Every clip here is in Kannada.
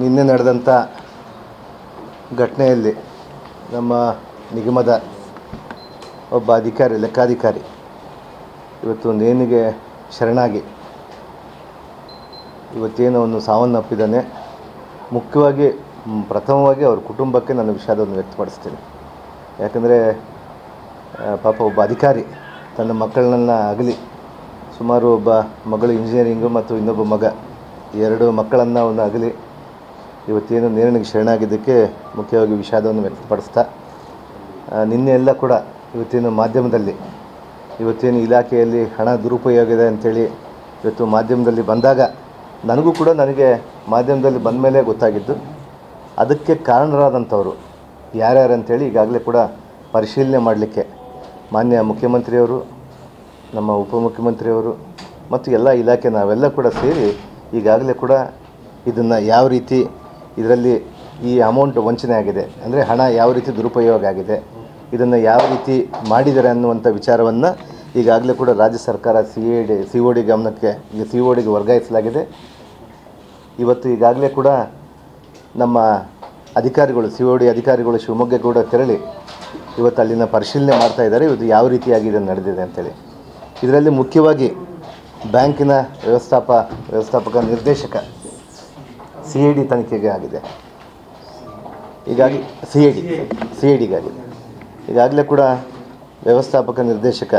ನಿನ್ನೆ ನಡೆದಂಥ ಘಟನೆಯಲ್ಲಿ ನಮ್ಮ ನಿಗಮದ ಒಬ್ಬ ಅಧಿಕಾರಿ, ಲೆಕ್ಕಾಧಿಕಾರಿ ಇವತ್ತು ನೇಣಿಗೆ ಶರಣಾಗಿ ಇವತ್ತೇನು ಒಂದು ಸಾವನ್ನಪ್ಪಿದ್ದಾನೆ. ಮುಖ್ಯವಾಗಿ ಪ್ರಥಮವಾಗಿ ಅವ್ರ ಕುಟುಂಬಕ್ಕೆ ನನ್ನ ವಿಷಾದವನ್ನು ವ್ಯಕ್ತಪಡಿಸ್ತೀನಿ. ಯಾಕಂದರೆ ಪಾಪ ಒಬ್ಬ ಅಧಿಕಾರಿ ತನ್ನ ಮಕ್ಕಳನ್ನ ಅಗಲಿ, ಸುಮಾರು ಒಬ್ಬ ಮಗಳು ಇಂಜಿನಿಯರಿಂಗು ಮತ್ತು ಇನ್ನೊಬ್ಬ ಮಗ, ಎರಡು ಮಕ್ಕಳನ್ನು ಅವನು ಅಗಲಿ ಇವತ್ತೇನು ನೇಣಿಗೆ ಶರಣಾಗಿದ್ದಕ್ಕೆ ಮುಖ್ಯವಾಗಿ ವಿಷಾದವನ್ನು ವ್ಯಕ್ತಪಡಿಸ್ತಾ, ನಿನ್ನೆ ಎಲ್ಲ ಕೂಡ ಇವತ್ತೇನು ಮಾಧ್ಯಮದಲ್ಲಿ ಇವತ್ತೇನು ಇಲಾಖೆಯಲ್ಲಿ ಹಣ ದುರುಪಯೋಗ ಇದೆ ಅಂಥೇಳಿ ಇವತ್ತು ಮಾಧ್ಯಮದಲ್ಲಿ ಬಂದಾಗ ನನಗೆ ಮಾಧ್ಯಮದಲ್ಲಿ ಬಂದ ಮೇಲೆ ಗೊತ್ತಾಗಿದ್ದು, ಅದಕ್ಕೆ ಕಾರಣರಾದಂಥವರು ಯಾರ್ಯಾರು ಅಂಥೇಳಿ ಈಗಾಗಲೇ ಕೂಡ ಪರಿಶೀಲನೆ ಮಾಡಲಿಕ್ಕೆ ಮಾನ್ಯ ಮುಖ್ಯಮಂತ್ರಿಯವರು, ನಮ್ಮ ಉಪಮುಖ್ಯಮಂತ್ರಿಯವರು ಮತ್ತು ಎಲ್ಲ ಇಲಾಖೆ ನಾವೆಲ್ಲ ಕೂಡ ಸೇರಿ ಈಗಾಗಲೇ ಕೂಡ ಇದನ್ನು ಯಾವ ರೀತಿ ಇದರಲ್ಲಿ ಈ ಅಮೌಂಟ್ ವಂಚನೆ ಆಗಿದೆ, ಅಂದರೆ ಹಣ ಯಾವ ರೀತಿ ದುರುಪಯೋಗ ಆಗಿದೆ, ಇದನ್ನು ಯಾವ ರೀತಿ ಮಾಡಿದ್ದಾರೆ ಅನ್ನುವಂಥ ವಿಚಾರವನ್ನು ಈಗಾಗಲೇ ಕೂಡ ರಾಜ್ಯ ಸರ್ಕಾರ ಸಿ ಒ ಡಿಗೆ ವರ್ಗಾಯಿಸಲಾಗಿದೆ. ಇವತ್ತು ಈಗಾಗಲೇ ಕೂಡ ನಮ್ಮ ಅಧಿಕಾರಿಗಳು, ಸಿ ಒ ಡಿ ಅಧಿಕಾರಿಗಳು ಶಿವಮೊಗ್ಗ ಕೂಡ ತೆರಳಿ ಇವತ್ತು ಅಲ್ಲಿನ ಪರಿಶೀಲನೆ ಮಾಡ್ತಾ ಇದ್ದಾರೆ, ಇವತ್ತು ಯಾವ ರೀತಿಯಾಗಿ ಇದನ್ನು ನಡೆದಿದೆ ಅಂತೇಳಿ. ಇದರಲ್ಲಿ ಮುಖ್ಯವಾಗಿ ಬ್ಯಾಂಕಿನ ವ್ಯವಸ್ಥಾಪಕ ನಿರ್ದೇಶಕ ಸಿ ಐ ಡಿ ತನಿಖೆಗೆ ಆಗಿದೆ. ಹೀಗಾಗಿ ಸಿ ಐ ಡಿಗಾಗಿದೆ. ಈಗಾಗಲೇ ಕೂಡ ವ್ಯವಸ್ಥಾಪಕ ನಿರ್ದೇಶಕ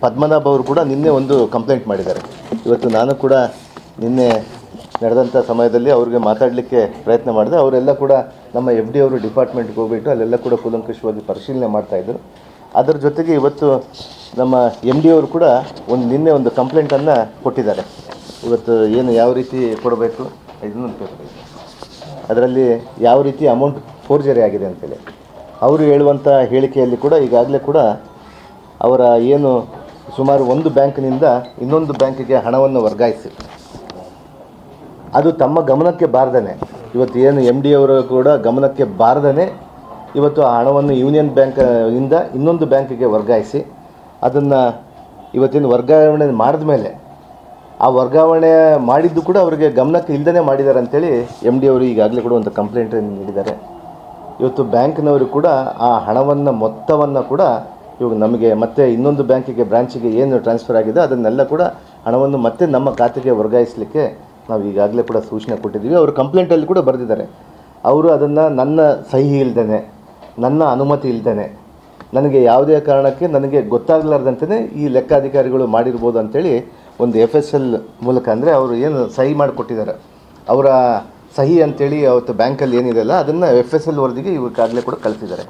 ಪದ್ಮನಾಭ್ ಅವರು ಕೂಡ ನಿನ್ನೆ ಒಂದು ಕಂಪ್ಲೇಂಟ್ ಮಾಡಿದ್ದಾರೆ. ಇವತ್ತು ನಾನು ಕೂಡ ನಿನ್ನೆ ನಡೆದಂಥ ಸಮಯದಲ್ಲಿ ಅವ್ರಿಗೆ ಮಾತಾಡಲಿಕ್ಕೆ ಪ್ರಯತ್ನ ಮಾಡಿದೆ. ಅವರೆಲ್ಲ ಕೂಡ ನಮ್ಮ ಎಫ್ ಡಿ ಅವರು ಡಿಪಾರ್ಟ್ಮೆಂಟ್ಗೆ ಹೋಗ್ಬಿಟ್ಟು ಅಲ್ಲೆಲ್ಲ ಕೂಡ ಕೂಲಂಕಷವಾಗಿ ಪರಿಶೀಲನೆ ಮಾಡ್ತಾಯಿದ್ರು. ಅದರ ಜೊತೆಗೆ ಇವತ್ತು ನಮ್ಮ ಎಮ್ ಡಿ ಅವರು ಕೂಡ ನಿನ್ನೆ ಒಂದು ಕಂಪ್ಲೇಂಟನ್ನು ಕೊಟ್ಟಿದ್ದಾರೆ. ಇವತ್ತು ಏನು ಯಾವ ರೀತಿ ಕೊಡಬೇಕು ಇದನ್ನು ಅದರಲ್ಲಿ ಯಾವ ರೀತಿ ಅಮೌಂಟ್ ಫೋರ್ಜರಿ ಆಗಿದೆ ಅಂತೇಳಿ ಅವರು ಹೇಳುವಂಥ ಹೇಳಿಕೆಯಲ್ಲಿ ಕೂಡ ಈಗಾಗಲೇ ಕೂಡ ಅವರ ಏನು ಸುಮಾರು ಒಂದು ಬ್ಯಾಂಕಿನಿಂದ ಇನ್ನೊಂದು ಬ್ಯಾಂಕಿಗೆ ಹಣವನ್ನು ವರ್ಗಾಯಿಸಿ ಅದು ತಮ್ಮ ಗಮನಕ್ಕೆ ಬಾರದೇ, ಇವತ್ತು ಏನು ಎಮ್ ಡಿ ಅವರು ಕೂಡ ಗಮನಕ್ಕೆ ಬಾರದೇ ಇವತ್ತು ಆ ಹಣವನ್ನು ಯೂನಿಯನ್ ಬ್ಯಾಂಕಿಂದ ಇನ್ನೊಂದು ಬ್ಯಾಂಕಿಗೆ ವರ್ಗಾಯಿಸಿ ಅದನ್ನು ಇವತ್ತಿನ ವರ್ಗಾವಣೆ ಮಾಡಿದ ಮೇಲೆ ಆ ವರ್ಗಾವಣೆ ಮಾಡಿದ್ದು ಕೂಡ ಅವರಿಗೆ ಗಮನಕ್ಕೆ ಇಲ್ಲದೇ ಮಾಡಿದ್ದಾರೆ ಅಂಥೇಳಿ ಎಮ್ ಡಿ ಅವರು ಈಗಾಗಲೇ ಕೂಡ ಒಂದು ಕಂಪ್ಲೇಂಟನ್ನು ನೀಡಿದ್ದಾರೆ. ಇವತ್ತು ಬ್ಯಾಂಕ್ನವರು ಕೂಡ ಆ ಮೊತ್ತವನ್ನು ಕೂಡ ಇವಾಗ ನಮಗೆ ಮತ್ತೆ ಇನ್ನೊಂದು ಬ್ರಾಂಚಿಗೆ ಏನು ಟ್ರಾನ್ಸ್ಫರ್ ಆಗಿದೆ ಅದನ್ನೆಲ್ಲ ಕೂಡ ಹಣವನ್ನು ಮತ್ತೆ ನಮ್ಮ ಖಾತೆಗೆ ವರ್ಗಾಯಿಸಲಿಕ್ಕೆ ನಾವು ಈಗಾಗಲೇ ಕೂಡ ಸೂಚನೆ ಕೊಟ್ಟಿದ್ದೀವಿ. ಅವರು ಕಂಪ್ಲೇಂಟಲ್ಲಿ ಕೂಡ ಬರೆದಿದ್ದಾರೆ. ಅವರು ಅದನ್ನು ನನ್ನ ಸಹಿ ಇಲ್ಲದೇ, ನನ್ನ ಅನುಮತಿ ಇಲ್ಲದೇ, ನನಗೆ ಯಾವುದೇ ಕಾರಣಕ್ಕೆ ನನಗೆ ಗೊತ್ತಾಗಲಾರ್ದಂತೆ ಈ ಲೆಕ್ಕಾಧಿಕಾರಿಗಳು ಮಾಡಿರ್ಬೋದು ಅಂಥೇಳಿ ಒಂದು FSL ಮೂಲಕ, ಅಂದರೆ ಅವರು ಏನು ಸಹಿ ಮಾಡಿಕೊಟ್ಟಿದ್ದಾರೆ ಅವರ ಸಹಿ ಅಂಥೇಳಿ ಅವತ್ತು ಬ್ಯಾಂಕಲ್ಲಿ ಏನಿದೆಯಲ್ಲ ಅದನ್ನು FSL ವರದಿಗೆ ಇವಾಗಲೇ ಕೂಡ ಕಳಿಸಿದ್ದಾರೆ.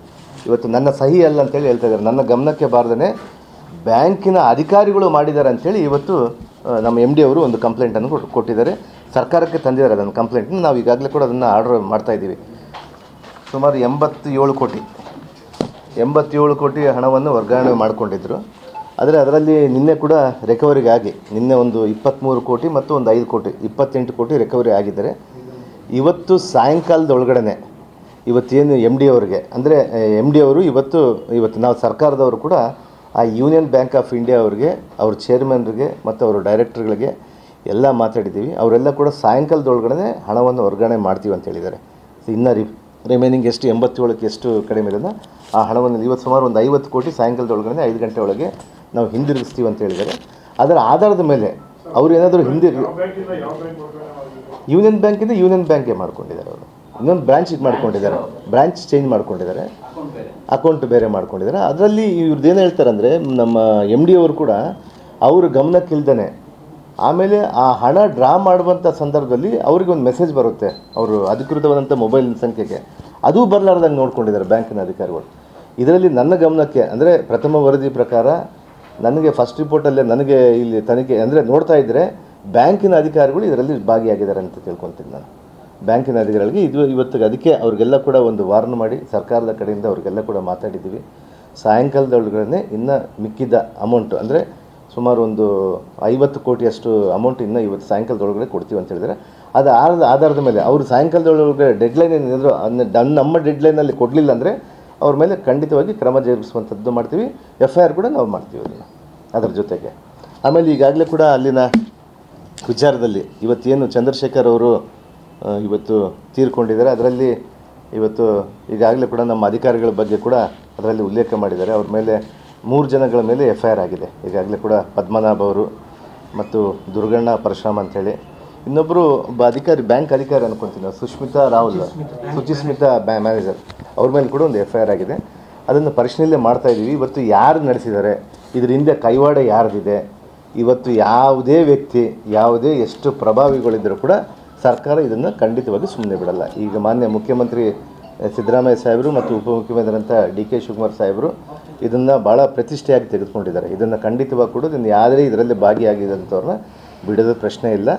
ಇವತ್ತು ನನ್ನ ಸಹಿ ಅಲ್ಲ ಅಂತೇಳಿ ಹೇಳ್ತಾ ಇದ್ದಾರೆ. ನನ್ನ ಗಮನಕ್ಕೆ ಬಾರದೇ ಬ್ಯಾಂಕಿನ ಅಧಿಕಾರಿಗಳು ಮಾಡಿದ್ದಾರೆ ಅಂಥೇಳಿ ಇವತ್ತು ನಮ್ಮ ಎಮ್ ಡಿ ಅವರು ಒಂದು ಕಂಪ್ಲೇಂಟನ್ನು ಕೊಟ್ಟಿದ್ದಾರೆ. ಸರ್ಕಾರಕ್ಕೆ ತಂದಿದ್ದಾರೆ ಅದನ್ನು ಕಂಪ್ಲೇಂಟನ್ನು. ನಾವು ಈಗಾಗಲೇ ಕೂಡ ಅದನ್ನು ಆರ್ಡರ್ ಮಾಡ್ತಾಯಿದ್ದೀವಿ. ಸುಮಾರು 87 ಕೋಟಿ ಹಣವನ್ನು ವರ್ಗಾವಣೆ ಮಾಡಿಕೊಂಡಿದ್ದರು. ಆದರೆ ಅದರಲ್ಲಿ ನಿನ್ನೆ ಕೂಡ ರಿಕವರಿಗೆ ಆಗಿ ನಿನ್ನೆ ಒಂದು 23 ಕೋಟಿ ಮತ್ತು ಒಂದು 5 ಕೋಟಿ 28 ಕೋಟಿ ರಿಕವರಿ ಆಗಿದ್ದಾರೆ. ಇವತ್ತು ಸಾಯಂಕಾಲದೊಳಗಡೆ ಇವತ್ತೇನು ಎಮ್ ಡಿ ಅವರಿಗೆ, ಅಂದರೆ ಎಮ್ ಡಿ ಅವರು ಇವತ್ತು ನಾವು ಸರ್ಕಾರದವರು ಕೂಡ ಆ ಯೂನಿಯನ್ ಬ್ಯಾಂಕ್ ಆಫ್ ಇಂಡಿಯಾ ಅವರಿಗೆ, ಅವ್ರ ಚೇರ್ಮನ್ರಿಗೆ ಮತ್ತು ಅವರ ಡೈರೆಕ್ಟರ್ಗಳಿಗೆ ಎಲ್ಲ ಮಾತಾಡಿದ್ದೀವಿ. ಅವರೆಲ್ಲ ಕೂಡ ಸಾಯಂಕಾಲದೊಳಗಡೆ ಹಣವನ್ನು ವರ್ಗಾವಣೆ ಮಾಡ್ತೀವಿ ಅಂತ ಹೇಳಿದ್ದಾರೆ. ಇನ್ನು ರಿಮೈನಿಂಗ್ ಎಷ್ಟು 87ಕ್ಕೆ ಎಷ್ಟು ಕಡಿಮೆ ಇರೋದು ಆ ಹಣವನ್ನು ಇವತ್ತು ಸುಮಾರು ಒಂದು 50 ಕೋಟಿ ಸಾಯಂಕಾಲದೊಳಗಡೆ 5 ಗಂಟೆ ಒಳಗೆ ನಾವು ಹಿಂದಿರುಗಿಸ್ತೀವಿ ಅಂತ ಹೇಳಿದ್ದಾರೆ. ಅದರ ಆಧಾರದ ಮೇಲೆ ಅವರು ಏನಾದರೂ ಯೂನಿಯನ್ ಬ್ಯಾಂಕಿಂದ ಯೂನಿಯನ್ ಬ್ಯಾಂಕ್ಗೆ ಮಾಡ್ಕೊಂಡಿದ್ದಾರೆ. ಅವರು ಇನ್ನೊಂದು ಬ್ರಾಂಚಿಗೆ ಮಾಡ್ಕೊಂಡಿದ್ದಾರೆ, ಬ್ರಾಂಚ್ ಚೇಂಜ್ ಮಾಡ್ಕೊಂಡಿದ್ದಾರೆ, ಅಕೌಂಟ್ ಬೇರೆ ಮಾಡ್ಕೊಂಡಿದ್ದಾರೆ. ಅದರಲ್ಲಿ ಇವ್ರದ್ದು ಏನು ಹೇಳ್ತಾರೆ ಅಂದರೆ ನಮ್ಮ ಎಮ್ ಡಿ ಅವರು ಕೂಡ ಅವರು ಗಮನಕ್ಕಿಲ್ದೇ ಆಮೇಲೆ ಆ ಹಣ ಡ್ರಾ ಮಾಡುವಂಥ ಸಂದರ್ಭದಲ್ಲಿ ಅವರಿಗೆ ಒಂದು ಮೆಸೇಜ್ ಬರುತ್ತೆ ಅವರು ಅಧಿಕೃತವಾದಂಥ ಮೊಬೈಲ್ ಸಂಖ್ಯೆಗೆ, ಅದು ಬರಲಾರ್ದಂಗೆ ನೋಡ್ಕೊಂಡಿದ್ದಾರೆ ಬ್ಯಾಂಕಿನ ಅಧಿಕಾರಿಗಳು. ಇದರಲ್ಲಿ ನನ್ನ ಗಮನಕ್ಕೆ, ಅಂದರೆ ಪ್ರಥಮ ವರದಿ ಪ್ರಕಾರ ನನಗೆ ಫಸ್ಟ್ ರಿಪೋರ್ಟಲ್ಲೇ ನನಗೆ ಇಲ್ಲಿ ತನಿಖೆ ಅಂದರೆ ನೋಡ್ತಾ ಇದ್ದರೆ ಬ್ಯಾಂಕಿನ ಅಧಿಕಾರಿಗಳು ಇದರಲ್ಲಿ ಭಾಗಿಯಾಗಿದ್ದಾರೆ ಅಂತ ತಿಳ್ಕೊತೀನಿ ನಾನು. ಬ್ಯಾಂಕಿನ ಅಧಿಕಾರಿಗಳಿಗೆ ಇವತ್ತಿಗೆ ಅದಕ್ಕೆ ಅವರಿಗೆಲ್ಲ ಕೂಡ ಒಂದು ವಾರ್ನ್ ಮಾಡಿ ಸರ್ಕಾರದ ಕಡೆಯಿಂದ ಅವರಿಗೆಲ್ಲ ಕೂಡ ಮಾತಾಡಿದ್ದೀವಿ. ಸಾಯಂಕಾಲದೊಳಗಡೆ ಇನ್ನು ಮಿಕ್ಕಿದ ಅಮೌಂಟು, ಅಂದರೆ ಸುಮಾರು ಒಂದು 50 ಕೋಟಿಯಷ್ಟು ಅಮೌಂಟ್ ಇನ್ನು ಇವತ್ತು ಸಾಯಂಕಾಲದೊಳಗಡೆ ಕೊಡ್ತೀವಿ ಅಂತ ಹೇಳಿದರೆ ಅದು ಆಧಾರದ ಮೇಲೆ ಅವರು ಸಾಯಂಕಾಲದೊಳಗಡೆ ಡೆಡ್ಲೈನ್ ಏನಿದ್ರು ನಮ್ಮ ಡೆಡ್ಲೈನಲ್ಲಿ ಕೊಡಲಿಲ್ಲ ಅಂದರೆ ಅವ್ರ ಮೇಲೆ ಖಂಡಿತವಾಗಿ ಕ್ರಮ ಜರುಗಿಸುವಂಥದ್ದು ಮಾಡ್ತೀವಿ. FIR ಕೂಡ ನಾವು ಮಾಡ್ತೀವಿ ಅದನ್ನು ಅದರ ಜೊತೆಗೆ. ಆಮೇಲೆ ಈಗಾಗಲೇ ಕೂಡ ಅಲ್ಲಿನ ವಿಚಾರದಲ್ಲಿ ಇವತ್ತೇನು ಚಂದ್ರಶೇಖರ್ ಅವರು ಇವತ್ತು ತೀರ್ಕೊಂಡಿದ್ದಾರೆ. ಅದರಲ್ಲಿ ಇವತ್ತು ಈಗಾಗಲೇ ಕೂಡ ನಮ್ಮ ಅಧಿಕಾರಿಗಳ ಬಗ್ಗೆ ಕೂಡ ಅದರಲ್ಲಿ ಉಲ್ಲೇಖ ಮಾಡಿದ್ದಾರೆ. ಅವ್ರ ಮೇಲೆ 3 ಜನಗಳ ಮೇಲೆ FIR ಆಗಿದೆ. ಈಗಾಗಲೇ ಕೂಡ ಪದ್ಮನಾಭ ಅವರು ಮತ್ತು ದುರ್ಗಣ್ಣ ಪರಶುರಾಮ್ ಅಂಥೇಳಿ, ಇನ್ನೊಬ್ಬರು ಒಬ್ಬ ಅಧಿಕಾರಿ, ಬ್ಯಾಂಕ್ ಅಧಿಕಾರಿ ಅನ್ಕೊತೀನಿ, ಸುಚಿಸ್ಮಿತಾ ಮ್ಯಾನೇಜರ್, ಅವ್ರ ಮೇಲೆ ಕೂಡ ಒಂದು FIR ಆಗಿದೆ. ಅದನ್ನು ಪರಿಶೀಲನೆ ಮಾಡ್ತಾಯಿದ್ದೀವಿ. ಇವತ್ತು ಯಾರು ನಡೆಸಿದ್ದಾರೆ, ಇದ್ರ ಹಿಂದೆ ಕೈವಾಡ ಯಾರ್ದಿದೆ, ಇವತ್ತು ಯಾವುದೇ ವ್ಯಕ್ತಿ, ಯಾವುದೇ ಎಷ್ಟು ಪ್ರಭಾವಿಗಳಿದ್ದರೂ ಕೂಡ ಸರ್ಕಾರ ಇದನ್ನು ಖಂಡಿತವಾಗಿ ಸುಮ್ಮನೆ ಬಿಡಲ್ಲ. ಈಗ ಮಾನ್ಯ ಮುಖ್ಯಮಂತ್ರಿ ಸಿದ್ದರಾಮಯ್ಯ ಸಾಹೇಬರು ಮತ್ತು ಉಪಮುಖ್ಯಮಂತ್ರಿಯಂಥ DK ಶಿವಕುಮಾರ್ ಸಾಹೇಬರು ಇದನ್ನು ಭಾಳ ಪ್ರತಿಷ್ಠೆಯಾಗಿ ತೆಗೆದುಕೊಂಡಿದ್ದಾರೆ. ಇದನ್ನು ಖಂಡಿತವಾಗಿ ಕೂಡ ಯಾವುದೇ ಇದರಲ್ಲಿ ಭಾಗಿಯಾಗಿದ್ದಂಥವ್ರನ್ನ ಬಿಡೋದು ಪ್ರಶ್ನೆ ಇಲ್ಲ.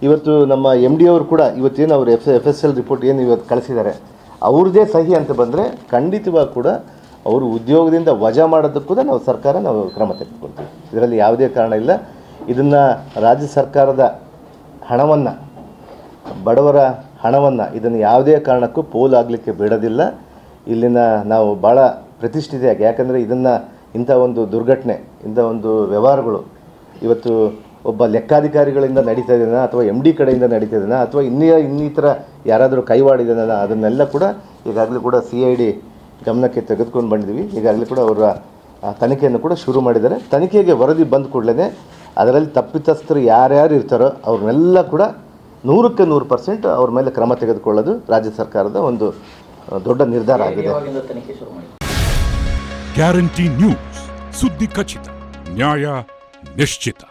ಇವತ್ತು ನಮ್ಮ MD ಅವರು ಕೂಡ ಇವತ್ತೇನು ಅವರು FSL ರಿಪೋರ್ಟ್ ಏನು ಇವತ್ತು ಕಳಿಸಿದ್ದಾರೆ, ಅವ್ರದ್ದೇ ಸಹಿ ಅಂತ ಬಂದರೆ ಖಂಡಿತವಾಗಿ ಕೂಡ ಅವರು ಉದ್ಯೋಗದಿಂದ ವಜಾ ಮಾಡೋದಕ್ಕೂ ಕೂಡ ನಾವು ಕ್ರಮ ತೆಗೆದುಕೊಳ್ತೀವಿ. ಇದರಲ್ಲಿ ಯಾವುದೇ ಕಾರಣ ಇಲ್ಲ. ಇದನ್ನು ರಾಜ್ಯ ಸರ್ಕಾರದ ಹಣವನ್ನು, ಬಡವರ ಹಣವನ್ನು ಇದನ್ನು ಯಾವುದೇ ಕಾರಣಕ್ಕೂ ಪೋಲಾಗಲಿಕ್ಕೆ ಬಿಡೋದಿಲ್ಲ. ಇಲ್ಲಿನ ನಾವು ಭಾಳ ಪ್ರತಿಷ್ಠಿತೆಯಾಗಿ, ಯಾಕಂದರೆ ಇಂಥ ಒಂದು ದುರ್ಘಟನೆ, ಇಂಥ ಒಂದು ವ್ಯವಹಾರಗಳು ಇವತ್ತು ಒಬ್ಬ ಲೆಕ್ಕಾಧಿಕಾರಿಗಳಿಂದ ನಡೀತಾ ಇದೆಯಾ ಅಥವಾ MD ಕಡೆಯಿಂದ ನಡೀತಾ ಇದೆಯಾ ಅಥವಾ ಇನ್ನಿತರ ಯಾರಾದರೂ ಕೈವಾಡಿದೆಯಾ, ಅದನ್ನೆಲ್ಲ ಕೂಡ ಈಗಾಗಲೇ ಕೂಡ CID ಗಮನಕ್ಕೆ ತೆಗೆದುಕೊಂಡು ಬಂದಿದ್ದೀವಿ. ಈಗಾಗಲೇ ಕೂಡ ಅವರ ತನಿಖೆಯನ್ನು ಕೂಡ ಶುರು ಮಾಡಿದ್ದಾರೆ. ತನಿಖೆಗೆ ವರದಿ ಬಂದ ಕೂಡಲೇ ಅದರಲ್ಲಿ ತಪ್ಪಿತಸ್ಥರು ಯಾರ್ಯಾರು ಇರ್ತಾರೋ ಅವ್ರನ್ನೆಲ್ಲ ಕೂಡ 100ಕ್ಕೆ 100% ಅವ್ರ ಮೇಲೆ ಕ್ರಮ ತೆಗೆದುಕೊಳ್ಳೋದು ರಾಜ್ಯ ಸರ್ಕಾರದ ಒಂದು ದೊಡ್ಡ ನಿರ್ಧಾರ ಆಗಿದೆ. ಗ್ಯಾರಂಟಿ ನ್ಯೂಸ್, ಸುದ್ದಿ ಖಚಿತ, ನ್ಯಾಯ ನಿಶ್ಚಿತ.